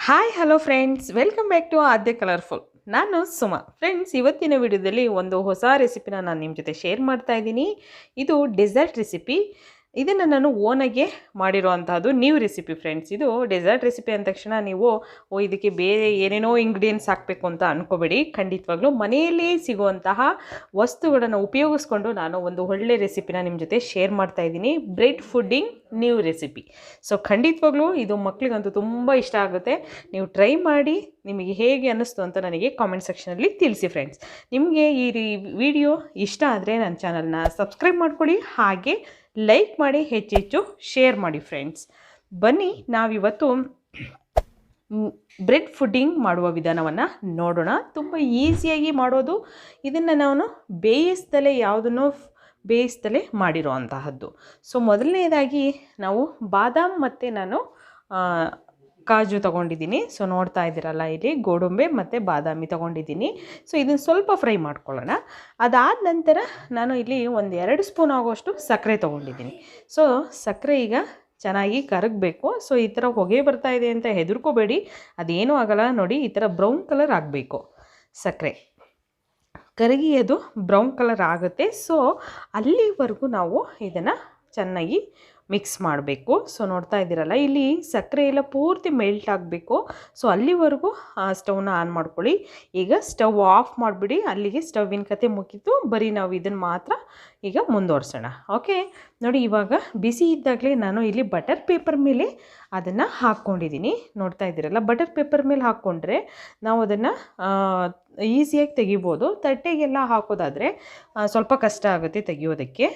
Hi hello friends, welcome back to Aadya colourful. ನಾನು Suma. Friends, ಇವತ್ತಿನ ವಿಡಿಯೋದಲ್ಲಿ ಒಂದು ಹೊಸ ರೆಸಿಪಿನ ನಾನು ನಿಮ್ಮ ಜೊತೆ ಶೇರ್ ಮಾಡ್ತಾ ಇದ್ದೀನಿ. ಇದು ಡೆಸರ್ಟ್ ರೆಸಿಪಿ. ಇದನ್ನು ನಾನು ಓನಾಗೆ ಮಾಡಿರೋವಂಥದ್ದು ನ್ಯೂ ರೆಸಿಪಿ ಫ್ರೆಂಡ್ಸ್. ಇದು ಡೆಸರ್ಟ್ ರೆಸಿಪಿ ಅಂದ ತಕ್ಷಣ ನೀವು ಇದಕ್ಕೆ ಬೇರೆ ಏನೇನೋ ಇಂಗ್ರೀಡಿಯೆಂಟ್ಸ್ ಹಾಕಬೇಕು ಅಂತ ಅಂದ್ಕೋಬೇಡಿ. ಖಂಡಿತವಾಗ್ಲೂ ಮನೆಯಲ್ಲೇ ಸಿಗುವಂತಹ ವಸ್ತುಗಳನ್ನು ಉಪಯೋಗಿಸ್ಕೊಂಡು ನಾನು ಒಂದು ಒಳ್ಳೆ ರೆಸಿಪಿನ ನಿಮ್ಮ ಜೊತೆ ಶೇರ್ ಮಾಡ್ತಾ ಇದ್ದೀನಿ. Bread pudding new recipe. So ಖಂಡಿತವಾಗ್ಲೂ ಇದು ಮಕ್ಕಳಿಗಂತೂ ತುಂಬ ಇಷ್ಟ ಆಗುತ್ತೆ. ನೀವು ಟ್ರೈ ಮಾಡಿ ನಿಮಗೆ ಹೇಗೆ ಅನ್ನಿಸ್ತು ಅಂತ ನನಗೆ ಕಾಮೆಂಟ್ ಸೆಕ್ಷನಲ್ಲಿ ತಿಳಿಸಿ ಫ್ರೆಂಡ್ಸ್. ನಿಮಗೆ ಈ ವಿಡಿಯೋ ಇಷ್ಟ ಆದರೆ ನನ್ನ ಚಾನಲ್ನ ಸಬ್ಸ್ಕ್ರೈಬ್ ಮಾಡ್ಕೊಳ್ಳಿ, ಹಾಗೆ ಲೈಕ್ ಮಾಡಿ, ಹೆಚ್ಚೆಚ್ಚು ಶೇರ್ ಮಾಡಿ ಫ್ರೆಂಡ್ಸ್. ಬನ್ನಿ ನಾವಿವತ್ತು ಬ್ರೆಡ್ ಫುಡ್ಡಿಂಗ್ ಮಾಡುವ ವಿಧಾನವನ್ನು ನೋಡೋಣ. ತುಂಬ ಈಸಿಯಾಗಿ ಮಾಡೋದು. ಇದನ್ನು ನಾನು ಯಾವುದನ್ನು ಬೇಯಿಸ್ದಲೇ ಮಾಡಿರೋ ಅಂತಹದ್ದು. ಸೊ ಮೊದಲನೇದಾಗಿ ನಾವು ಬಾದಾಮ್ ಮತ್ತು ನಾನು ಕಾಜು ತೊಗೊಂಡಿದ್ದೀನಿ. ಸೊ ನೋಡ್ತಾ ಇದ್ದೀರಲ್ಲ, ಇಲ್ಲಿ ಗೋಡಂಬೆ ಮತ್ತು ಬಾದಾಮಿ ತೊಗೊಂಡಿದ್ದೀನಿ. ಸೊ ಇದನ್ನು ಸ್ವಲ್ಪ ಫ್ರೈ ಮಾಡ್ಕೊಳ್ಳೋಣ. ಅದಾದ ನಂತರ ನಾನು ಇಲ್ಲಿ ಒಂದು 2 ಸ್ಪೂನ್ ಆಗುವಷ್ಟು ಸಕ್ಕರೆ ತೊಗೊಂಡಿದ್ದೀನಿ. ಸೊ ಸಕ್ಕರೆ ಈಗ ಚೆನ್ನಾಗಿ ಕರಗಬೇಕು. ಸೊ ಈ ಥರ ಹೊಗೆ ಬರ್ತಾ ಇದೆ ಅಂತ ಹೆದರ್ಕೋಬೇಡಿ, ಅದೇನೂ ಆಗಲ್ಲ. ನೋಡಿ, ಈ ಥರ ಬ್ರೌನ್ ಕಲರ್ ಆಗಬೇಕು ಸಕ್ಕರೆ. ಕರಗಿ ಅದು ಬ್ರೌನ್ ಕಲರ್ ಆಗುತ್ತೆ. ಸೊ ಅಲ್ಲಿವರೆಗೂ ನಾವು ಇದನ್ನು ಚೆನ್ನಾಗಿ ಮಿಕ್ಸ್ ಮಾಡಬೇಕು. ಸೊ ನೋಡ್ತಾ ಇದ್ದೀರಲ್ಲ, ಇಲ್ಲಿ ಸಕ್ಕರೆ ಎಲ್ಲ ಪೂರ್ತಿ ಮೆಲ್ಟ್ ಆಗಬೇಕು. ಸೊ ಅಲ್ಲಿವರೆಗೂ ಸ್ಟವ್ನ ಆನ್ ಮಾಡ್ಕೊಳ್ಳಿ. ಈಗ ಸ್ಟವ್ ಆಫ್ ಮಾಡಿಬಿಡಿ. ಅಲ್ಲಿಗೆ ಸ್ಟವ್ವಿನ ಕತೆ ಮುಗಿತು. ಬರೀ ನಾವು ಇದನ್ನು ಮಾತ್ರ ಈಗ ಮುಂದುವರ್ಸೋಣ. ಓಕೆ, ನೋಡಿ, ಇವಾಗ ಬಿಸಿ ಇದ್ದಾಗಲೇ ನಾನು ಇಲ್ಲಿ ಬಟರ್ ಪೇಪರ್ ಮೇಲೆ ಅದನ್ನು ಹಾಕ್ಕೊಂಡಿದ್ದೀನಿ. ನೋಡ್ತಾ ಇದ್ದೀರಲ್ಲ, ಬಟರ್ ಪೇಪರ್ ಮೇಲೆ ಹಾಕ್ಕೊಂಡ್ರೆ ನಾವು ಅದನ್ನು ಈಸಿಯಾಗಿ ತೆಗಿಬೋದು. ತಟ್ಟೆಗೆಲ್ಲ ಹಾಕೋದಾದರೆ ಸ್ವಲ್ಪ ಕಷ್ಟ ಆಗುತ್ತೆ ತೆಗಿಯೋದಕ್ಕೆ.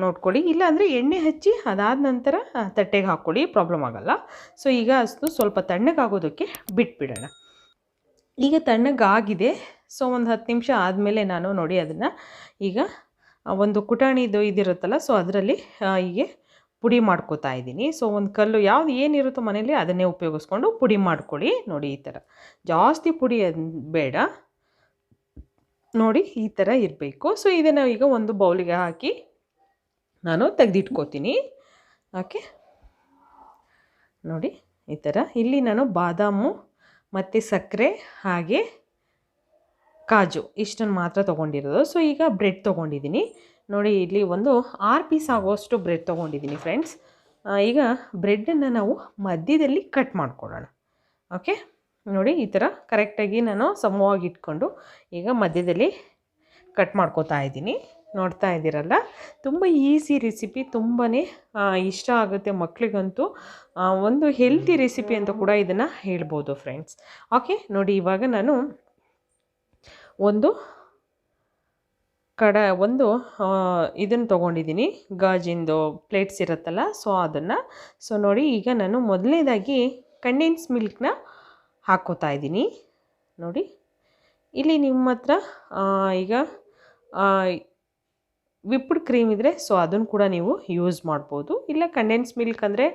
ನೋಡ್ಕೊಳ್ಳಿ, ಇಲ್ಲಾಂದರೆ ಎಣ್ಣೆ ಹಚ್ಚಿ ಅದಾದ ನಂತರ ತಟ್ಟೆಗೆ ಹಾಕ್ಕೊಳ್ಳಿ, ಪ್ರಾಬ್ಲಮ್ ಆಗೋಲ್ಲ. ಸೊ ಈಗ ಅಷ್ಟು ಸ್ವಲ್ಪ ತಣ್ಣಗಾಗೋದಕ್ಕೆ ಬಿಟ್ಬಿಡೋಣ. ಈಗ ತಣ್ಣಗಾಗಿದೆ. ಸೊ ಒಂದು 10 ನಿಮಿಷ ಆದಮೇಲೆ ನಾನು ನೋಡಿ ಅದನ್ನು ಈಗ ಒಂದು ಕುಟಾಣಿದು ಇದಿರುತ್ತಲ್ಲ, ಸೊ ಅದರಲ್ಲಿ ಹೀಗೆ ಪುಡಿ ಮಾಡ್ಕೋತಾ ಇದ್ದೀನಿ. ಸೊ ಒಂದು ಕಲ್ಲು ಯಾವುದು ಏನಿರುತ್ತೋ ಮನೇಲಿ ಅದನ್ನೇ ಉಪಯೋಗಿಸ್ಕೊಂಡು ಪುಡಿ ಮಾಡ್ಕೊಳ್ಳಿ. ನೋಡಿ, ಈ ಥರ ಜಾಸ್ತಿ ಪುಡಿ ಬೇಡ, ನೋಡಿ ಈ ಥರ ಇರಬೇಕು. ಸೊ ಇದನ್ನು ಈಗ ಒಂದು ಬೌಲಿಗೆ ಹಾಕಿ ನಾನು ತೆಗೆದಿಟ್ಕೋತೀನಿ. ಓಕೆ, ನೋಡಿ ಈ ಥರ. ಇಲ್ಲಿ ನಾನು ಬಾದಾಮು ಮತ್ತು ಸಕ್ಕರೆ ಹಾಗೆ ಕಾಜು ಇಷ್ಟನ್ನು ಮಾತ್ರ ತೊಗೊಂಡಿರೋದು. ಸೊ ಈಗ ಬ್ರೆಡ್ ತೊಗೊಂಡಿದ್ದೀನಿ. ನೋಡಿ, ಇಲ್ಲಿ ಒಂದು 6 ಪೀಸ್ ಆಗುವಷ್ಟು ಬ್ರೆಡ್ ತೊಗೊಂಡಿದ್ದೀನಿ ಫ್ರೆಂಡ್ಸ್. ಈಗ ಬ್ರೆಡ್ಡನ್ನು ನಾವು ಮಧ್ಯದಲ್ಲಿ ಕಟ್ ಮಾಡ್ಕೊಳ್ಳೋಣ. ಓಕೆ, ನೋಡಿ ಈ ಥರ ಕರೆಕ್ಟಾಗಿ ನಾನು ಸಮವಾಗಿ ಇಟ್ಕೊಂಡು ಈಗ ಮಧ್ಯದಲ್ಲಿ ಕಟ್ ಮಾಡ್ಕೋತಾ ಇದ್ದೀನಿ. ನೋಡ್ತಾ ಇದ್ದೀರಲ್ಲ, ತುಂಬ ಈಸಿ ರೆಸಿಪಿ, ತುಂಬಾ ಇಷ್ಟ ಆಗುತ್ತೆ ಮಕ್ಕಳಿಗಂತೂ. ಒಂದು ಹೆಲ್ತಿ ರೆಸಿಪಿ ಅಂತ ಕೂಡ ಇದನ್ನು ಹೇಳ್ಬೋದು ಫ್ರೆಂಡ್ಸ್. ಓಕೆ, ನೋಡಿ, ಇವಾಗ ನಾನು ಒಂದು ಇದನ್ನು ತೊಗೊಂಡಿದ್ದೀನಿ, ಗಾಜಿಂದು ಪ್ಲೇಟ್ಸ್ ಇರುತ್ತಲ್ಲ, ಸೊ ಅದನ್ನು. ಸೊ ನೋಡಿ, ಈಗ ನಾನು ಮೊದಲನೇದಾಗಿ ಕಂಡೆನ್ಸ್ ಮಿಲ್ಕ್ನ ಹಾಕ್ಕೋತಾ ಇದ್ದೀನಿ. ನೋಡಿ, ಇಲ್ಲಿ ನಿಮ್ಮ ಹತ್ರ ಈಗ ವಿಪ್ಡ್ ಕ್ರೀಮ್ ಇದ್ದರೆ ಸೊ ಅದನ್ನು ಕೂಡ ನೀವು ಯೂಸ್ ಮಾಡ್ಬೋದು. ಇಲ್ಲ ಕಂಡೆನ್ಸ್ ಮಿಲ್ಕ್ ಅಂದರೆ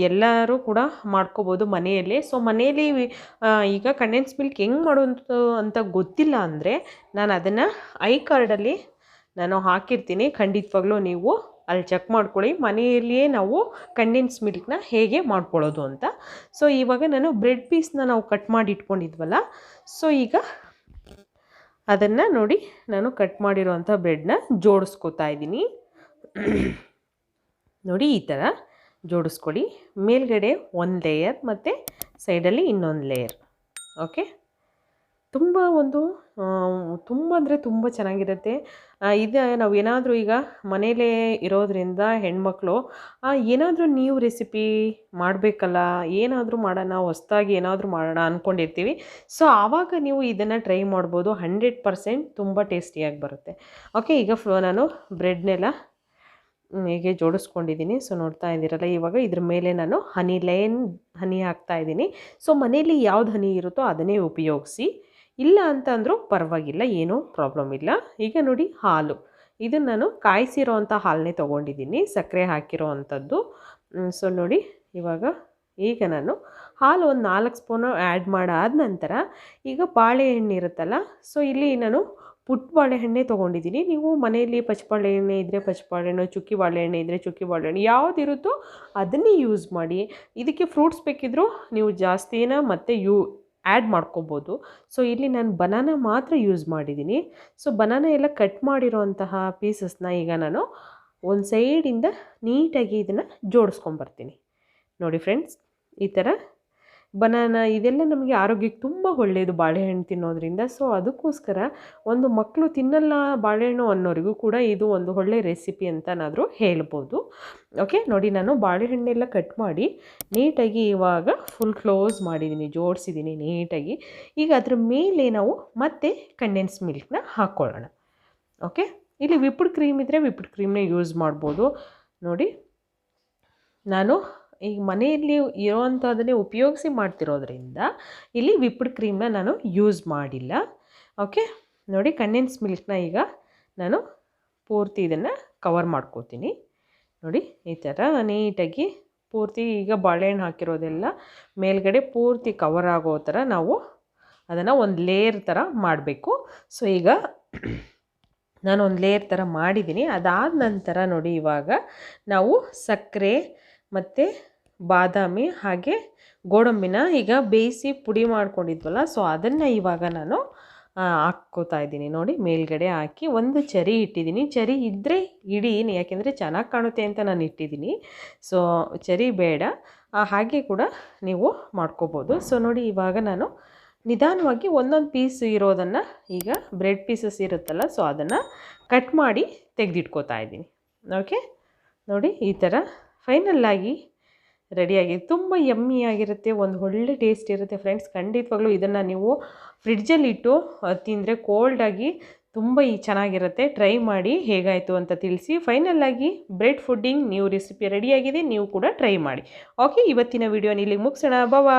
ಎಲ್ಲರೂ ಕೂಡ ಮಾಡ್ಕೋಬೋದು ಮನೆಯಲ್ಲೇ. ಸೊ ಮನೆಯಲ್ಲಿ ಈಗ ಕಂಡೆನ್ಸ್ ಮಿಲ್ಕ್ ಹೆಂಗೆ ಮಾಡೋದು ಅಂತ ಗೊತ್ತಿಲ್ಲ ಅಂದರೆ ನಾನು ಅದನ್ನು ಕಾರ್ಡಲ್ಲಿ ನಾನು ಹಾಕಿರ್ತೀನಿ. ಖಂಡಿತವಾಗ್ಲೂ ನೀವು ಅಲ್ಲಿ ಚೆಕ್ ಮಾಡ್ಕೊಳ್ಳಿ, ಮನೆಯಲ್ಲಿಯೇ ನಾವು ಕಂಡೆನ್ಸ್ ಮಿಲ್ಕ್ನ ಹೇಗೆ ಮಾಡ್ಕೊಳ್ಳೋದು ಅಂತ. ಸೊ ಇವಾಗ ನಾನು ಬ್ರೆಡ್ ಪೀಸ್ನ ನಾವು ಕಟ್ ಮಾಡಿ ಇಟ್ಕೊಂಡಿದ್ವಲ್ಲ, ಸೊ ಈಗ ಅದನ್ನು ನೋಡಿ ನಾನು ಕಟ್ ಮಾಡಿರೋವಂಥ ಬ್ರೆಡ್ನ ಜೋಡಿಸ್ಕೋತಾ ಇದ್ದೀನಿ. ನೋಡಿ, ಈ ಥರ ಜೋಡಿಸ್ಕೊಳ್ಳಿ. ಮೇಲ್ಗಡೆ ಒಂದು ಲೇಯರ್ ಮತ್ತು ಸೈಡಲ್ಲಿ ಇನ್ನೊಂದು ಲೇಯರ್. ಓಕೆ, ತುಂಬ ಅಂದರೆ ತುಂಬ ಚೆನ್ನಾಗಿರುತ್ತೆ. ಇದು ನಾವು ಏನಾದರೂ ಈಗ ಮನೇಲೇ ಇರೋದ್ರಿಂದ ಹೆಣ್ಮಕ್ಳು ಏನಾದರೂ ನ್ಯೂ ರೆಸಿಪಿ ಮಾಡಬೇಕಲ್ಲ, ಏನಾದರೂ ಮಾಡೋಣ, ಹೊಸ್ದಾಗಿ ಏನಾದರೂ ಮಾಡೋಣ ಅಂದ್ಕೊಂಡಿರ್ತೀವಿ. ಸೊ ಆವಾಗ ನೀವು ಇದನ್ನು ಟ್ರೈ ಮಾಡ್ಬೋದು. 100% ತುಂಬ ಟೇಸ್ಟಿಯಾಗಿ ಬರುತ್ತೆ. ಓಕೆ, ಈಗ ನಾನು ಬ್ರೆಡ್ನೆಲ್ಲ ಹೀಗೆ ಜೋಡಿಸ್ಕೊಂಡಿದ್ದೀನಿ. ಸೊ ನೋಡ್ತಾ ಇದ್ದೀರಲ್ಲ, ಇವಾಗ ಇದ್ರ ಮೇಲೆ ನಾನು ಹನಿ ಹಾಕ್ತಾಯಿದ್ದೀನಿ. ಸೊ ಮನೇಲಿ ಯಾವ್ದು ಹನಿ ಇರುತ್ತೋ ಅದನ್ನೇ ಉಪಯೋಗಿಸಿ, ಇಲ್ಲ ಅಂತಂದರೂ ಪರವಾಗಿಲ್ಲ, ಏನೂ ಪ್ರಾಬ್ಲಮ್ ಇಲ್ಲ. ಈಗ ನೋಡಿ, ಹಾಲು, ಇದನ್ನು ನಾನು ಕಾಯಿಸಿರೋ ಅಂಥ ಹಾಲನ್ನೇ ತೊಗೊಂಡಿದ್ದೀನಿ, ಸಕ್ಕರೆ ಹಾಕಿರೋ ಅಂಥದ್ದು. ಸೊ ನೋಡಿ, ಈಗ ನಾನು ಹಾಲು ಒಂದು 4 ಸ್ಪೂನು ಆ್ಯಡ್ ಮಾಡಾದ ನಂತರ ಈಗ ಬಾಳೆಹಣ್ಣು ಇರುತ್ತಲ್ಲ, ಸೊ ಇಲ್ಲಿ ನಾನು ಪುಟ್ಟ ಬಾಳೆಹಣ್ಣೆ ತೊಗೊಂಡಿದ್ದೀನಿ. ನೀವು ಮನೆಯಲ್ಲಿ ಪಚ್ಚಬಾಳೆಹಣ್ಣೆ ಇದ್ದರೆ ಪಚ್ಚಬಾಳೆಹಣ್ಣು, ಚುಕ್ಕಿ ಬಾಳೆಹಣ್ಣೆ ಇದ್ದರೆ ಚುಕ್ಕಿ ಬಾಳೆಹಣ್ಣು ಯಾವುದಿರುತ್ತೋ ಅದನ್ನೇ ಯೂಸ್ ಮಾಡಿ. ಇದಕ್ಕೆ ಫ್ರೂಟ್ಸ್ ಬೇಕಿದ್ದರೂ ನೀವು ಜಾಸ್ತಿನ ಮತ್ತೆ ಆ್ಯಡ್ ಮಾಡ್ಕೋಬೋದು. ಸೊ ಇಲ್ಲಿ ನಾನು ಬನಾನಾ ಮಾತ್ರ ಯೂಸ್ ಮಾಡಿದ್ದೀನಿ. ಸೊ ಬನಾನಾ ಎಲ್ಲ ಕಟ್ ಮಾಡಿರೋಂತಹ ಪೀಸಸ್ನ ಈಗ ನಾನು ಒಂದು ಸೈಡಿಂದ ನೀಟಾಗಿ ಇದನ್ನು ಜೋಡಿಸ್ಕೊಂಬರ್ತೀನಿ. ನೋಡಿ ಫ್ರೆಂಡ್ಸ್, ಈ ಥರ ಬನಾನಾ ಇದೆಲ್ಲ ನಮಗೆ ಆರೋಗ್ಯಕ್ಕೆ ತುಂಬ ಒಳ್ಳೆಯದು ಬಾಳೆಹಣ್ಣು ತಿನ್ನೋದ್ರಿಂದ. ಸೊ ಅದಕ್ಕೋಸ್ಕರ ಒಂದು ಮಕ್ಕಳು ತಿನ್ನಲ್ಲ ಬಾಳೆಹಣ್ಣು ಅನ್ನೋರಿಗೂ ಕೂಡ ಇದು ಒಂದು ಒಳ್ಳೆಯ ರೆಸಿಪಿ ಅಂತನಾದರೂ ಹೇಳ್ಬೋದು. ಓಕೆ, ನೋಡಿ ನಾನು ಬಾಳೆಹಣ್ಣೆಲ್ಲ ಕಟ್ ಮಾಡಿ ನೀಟಾಗಿ ಇವಾಗ ಫುಲ್ ಕ್ಲೋಸ್ ಮಾಡಿದ್ದೀನಿ, ಜೋಡಿಸಿದ್ದೀನಿ ನೀಟಾಗಿ. ಈಗ ಅದ್ರ ಮೇಲೆ ನಾವು ಮತ್ತೆ ಕಂಡೆನ್ಸ್ ಮಿಲ್ಕ್ನ ಹಾಕ್ಕೊಳ್ಳೋಣ. ಓಕೆ, ಇಲ್ಲಿ ವಿಪ್ಡ್ ಕ್ರೀಮ್ ಇದ್ದರೆ ವಿಪ್ಡ್ ಕ್ರೀಮ್ನೇ ಯೂಸ್ ಮಾಡ್ಬೋದು. ನೋಡಿ ನಾನು ಈಗ ಮನೆಯಲ್ಲಿ ಇರೋವಂಥದ್ದನ್ನೇ ಉಪಯೋಗಿಸಿ ಮಾಡ್ತಿರೋದ್ರಿಂದ ಇಲ್ಲಿ ವಿಪ್ಡ್ ಕ್ರೀಮ್ನ ನಾನು ಯೂಸ್ ಮಾಡಿಲ್ಲ. ಓಕೆ, ನೋಡಿ ಕಂಡೆನ್ಸ್ ಮಿಲ್ಕ್ನ ಈಗ ನಾನು ಪೂರ್ತಿ ಇದನ್ನು ಕವರ್ ಮಾಡ್ಕೋತೀನಿ. ನೋಡಿ ಈ ಥರ ನೀಟಾಗಿ ಪೂರ್ತಿ ಈಗ ಬಾಳೆಹಣ್ಣು ಹಾಕಿರೋದೆಲ್ಲ ಮೇಲ್ಗಡೆ ಪೂರ್ತಿ ಕವರ್ ಆಗೋ ಥರ ನಾವು ಅದನ್ನು ಒಂದು ಲೇಯರ್ ಥರ ಮಾಡಬೇಕು. ಸೊ ಈಗ ನಾನು ಒಂದು ಲೇಯರ್ ಥರ ಮಾಡಿದ್ದೀನಿ. ಅದಾದ ನಂತರ ನೋಡಿ ಇವಾಗ ನಾವು ಸಕ್ಕರೆ ಮತ್ತು ಬಾದಾಮಿ ಹಾಗೆ ಗೋಡಂಬಿನ ಈಗ ಬೇಯಿಸಿ ಪುಡಿ ಮಾಡ್ಕೊಂಡಿದ್ವಲ್ಲ, ಸೊ ಅದನ್ನು ಇವಾಗ ನಾನು ಹಾಕ್ಕೋತಾ ಇದ್ದೀನಿ. ನೋಡಿ ಮೇಲ್ಗಡೆ ಹಾಕಿ ಒಂದು ಚರಿ ಇಟ್ಟಿದ್ದೀನಿ. ಚರಿ ಇದ್ದರೆ ಇಡಿ, ಯಾಕೆಂದರೆ ಚೆನ್ನಾಗಿ ಕಾಣುತ್ತೆ ಅಂತ ನಾನು ಇಟ್ಟಿದ್ದೀನಿ. ಸೊ ಚರಿ ಬೇಡ, ಹಾಗೆ ಕೂಡ ನೀವು ಮಾಡ್ಕೋಬೋದು. ಸೊ ನೋಡಿ ಇವಾಗ ನಾನು ನಿಧಾನವಾಗಿ ಒಂದೊಂದು ಪೀಸ್ ಇರೋದನ್ನು, ಈಗ ಬ್ರೆಡ್ ಪೀಸಸ್ ಇರುತ್ತಲ್ಲ, ಸೊ ಅದನ್ನು ಕಟ್ ಮಾಡಿ ತೆಗೆದಿಟ್ಕೋತಾ ಇದ್ದೀನಿ. ಓಕೆ, ನೋಡಿ ಈ ಥರ ಫೈನಲ್ಲಾಗಿ ರೆಡಿಯಾಗಿದೆ. ತುಂಬ ಯಮ್ಮಿಯಾಗಿರುತ್ತೆ, ಒಂದು ಒಳ್ಳೆ ಟೇಸ್ಟ್ ಇರುತ್ತೆ ಫ್ರೆಂಡ್ಸ್. ಖಂಡಿತವಾಗ್ಲೂ ಇದನ್ನು ನೀವು ಫ್ರಿಡ್ಜಲ್ಲಿಟ್ಟು ತಿಂದರೆ ಕೋಲ್ಡಾಗಿ ತುಂಬ ಚೆನ್ನಾಗಿರುತ್ತೆ. ಟ್ರೈ ಮಾಡಿ ಹೇಗಾಯಿತು ಅಂತ ತಿಳಿಸಿ. ಫೈನಲ್ಲಾಗಿ ಬ್ರೆಡ್ ಫುಡ್ಡಿಂಗ್ ನ್ಯೂ ರೆಸಿಪಿ ರೆಡಿಯಾಗಿದೆ, ನೀವು ಕೂಡ ಟ್ರೈ ಮಾಡಿ. ಓಕೆ, ಇವತ್ತಿನ ವಿಡಿಯೋನ ಇಲ್ಲಿಗೆ ಮುಗಿಸೋಣ. ಬಾಯ್.